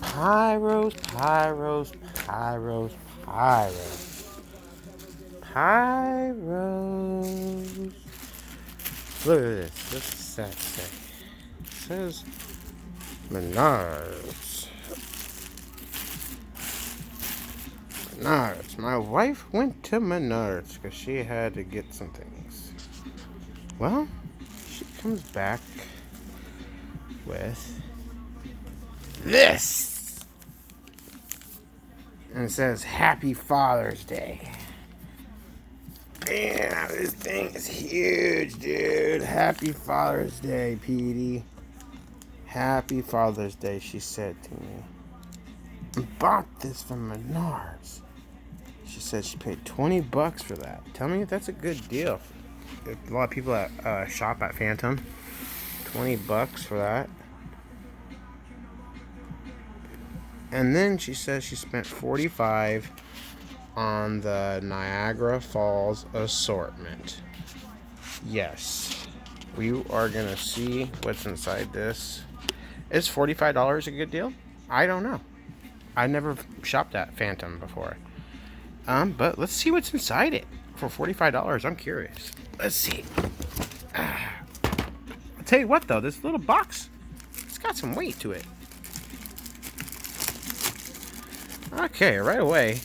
Pyros, pyros, pyros, pyros. Pyros. Look at this. What's that say? It says Menards. Menards. My wife went to Menards because she had to get some things. Well, she comes back with this. And it says Happy Father's Day. Damn, this thing is huge, dude. Happy Father's Day, Petey. Happy Father's Day, she said to me. I bought this from Menards. She said she paid $20 for that. Tell me if that's a good deal. A lot of people that shop at Phantom, $20 for that. And then she says she spent $45 on the Niagara Falls assortment. Yes, we are gonna see what's inside this. Is $45 a good deal? I don't know. I never shopped at Phantom before. But let's see what's inside it for $45. I'm curious. Let's see. I'll tell you what though, this little box, it's got some weight to it. Okay, right away.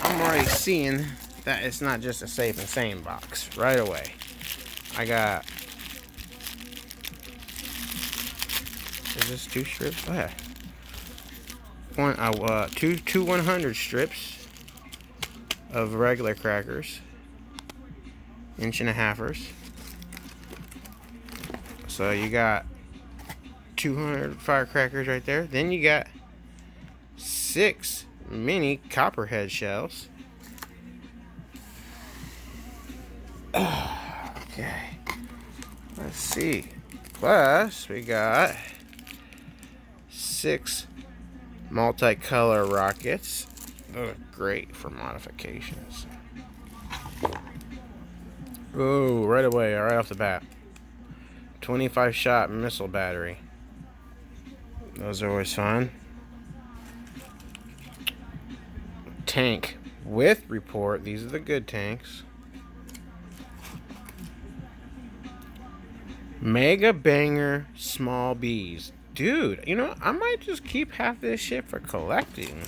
I'm already seeing that it's not just a safe and sane box. Right away. I got... Is this 2 strips? Oh, yeah. Two 100 strips of regular crackers. 1.5 inches. So you got 200 firecrackers right there. Then you got 6 mini copperhead shells. Okay. Let's see. Plus, we got 6 multicolor rockets. Those are great for modifications. Oh, right away, right off the bat. 25-shot missile battery. Those are always fun. Tank with report. These are the good tanks. Mega Banger Small Bees. Dude, you know, I might just keep half this shit for collecting.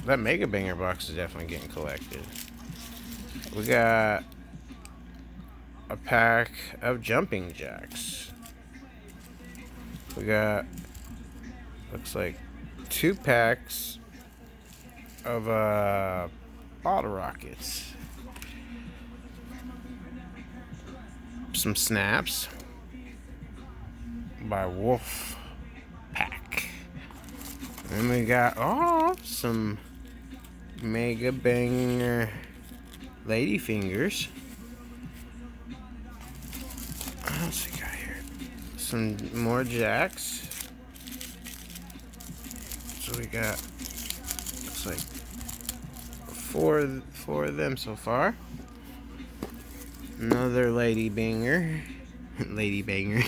That Mega Banger box is definitely getting collected. We got a pack of jumping jacks. We got, looks like 2 packs of bottle rockets. Some snaps by Wolf Pack. And we got some Mega Banger Lady Fingers. What else we got here? Some more jacks. So we got, looks like four of them so far. Another Lady Banger. Lady Banger.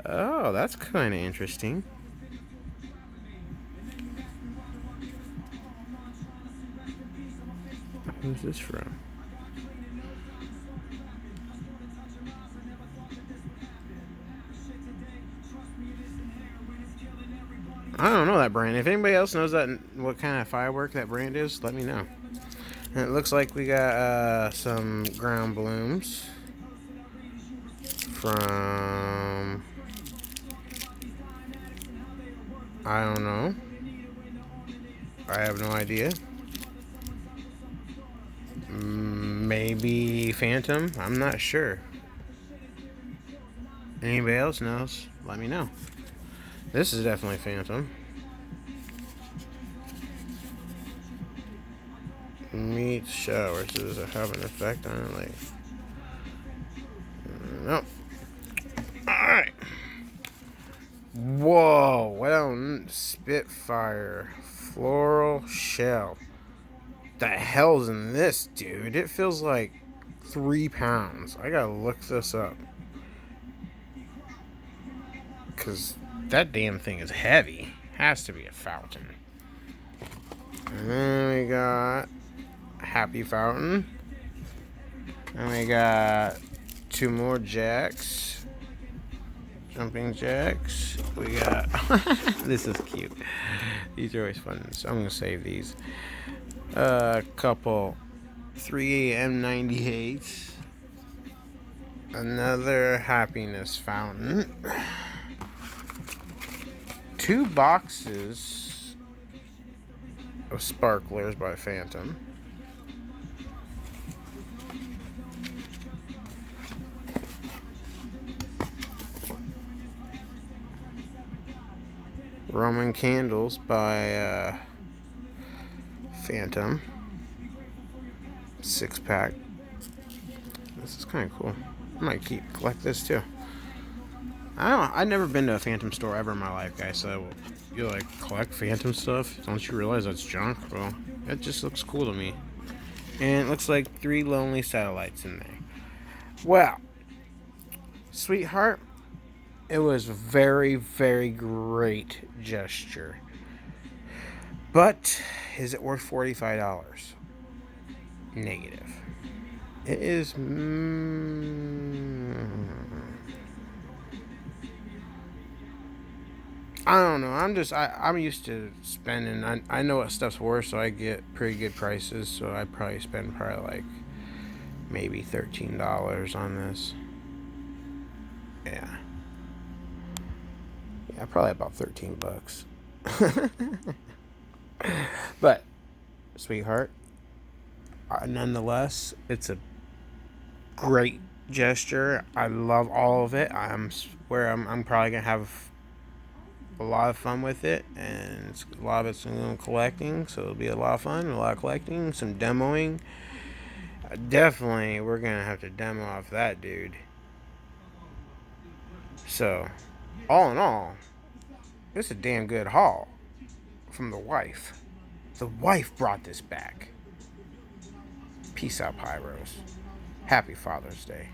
Oh, that's kind of interesting. Who's this from? I don't know that brand. If anybody else knows that, what kind of firework that brand is, let me know. And it looks like we got some ground blooms from, I don't know. I have no idea. Maybe Phantom. I'm not sure. Anybody else knows? Let me know. This is definitely Phantom. Meat showers. Does it have an effect on it? Like, nope. Alright. Whoa. What on Spitfire. Floral shell. the hell's in this, dude? It feels like 3 pounds. I gotta look this up. Because that damn thing is heavy. Has to be a fountain. And then we got Happy Fountain. And we got 2 more jacks. Jumping jacks. We got... This is cute. These are always fun. So I'm going to save these. A couple 3AM98s. Another happiness fountain. 2 boxes of sparklers by Phantom. Roman candles by Phantom. 6-pack. This is kind of cool. I might collect this too. I don't know. I've never been to a Phantom store ever in my life, guys. So you like collect Phantom stuff? Don't you realize that's junk? Well, it just looks cool to me. And it looks like 3 lonely satellites in there. Well, sweetheart, it was a very, very great gesture. But is it worth $45? Negative. It is. I don't know. I'm used to spending. I know what stuff's worth, so I get pretty good prices. So I probably spend like maybe $13 on this. Yeah. Yeah, probably about $13. But, sweetheart, nonetheless, it's a great gesture. I love all of it. I'm probably gonna have a lot of fun with it, and a lot of it's collecting, so it'll be a lot of fun, a lot of collecting, some demoing. Definitely, we're gonna have to demo off that dude. So, all in all, it's a damn good haul from the wife. The wife brought this back. Peace out, Pyros. Happy Father's Day.